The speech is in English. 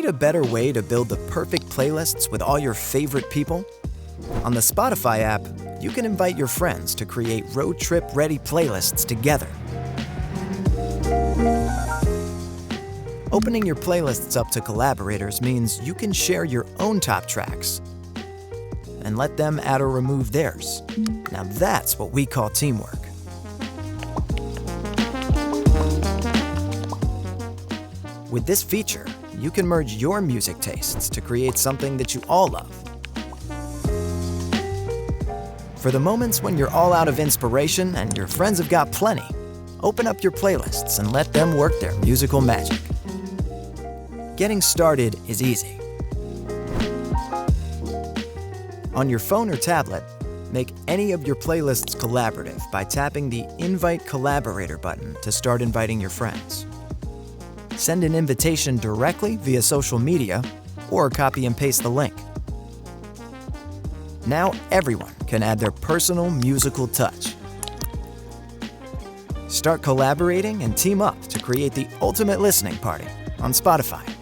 a better way to build the perfect playlists with all your favorite people? On the Spotify app, you can invite your friends to create road trip-ready playlists together. Opening your playlists up to collaborators means you can share your own top tracks and let them add or remove theirs. Now that's what we call teamwork. With this feature, you can merge your music tastes to create something that you all love. For the moments when you're all out of inspiration and your friends have got plenty, open up your playlists and let them work their musical magic. Getting started is easy. On your phone or tablet, make any of your playlists collaborative by tapping the Invite Collaborator button to start inviting your friends. Send an invitation directly via social media or copy and paste the link. Now everyone can add their personal musical touch. Start collaborating and team up to create the ultimate listening party on Spotify.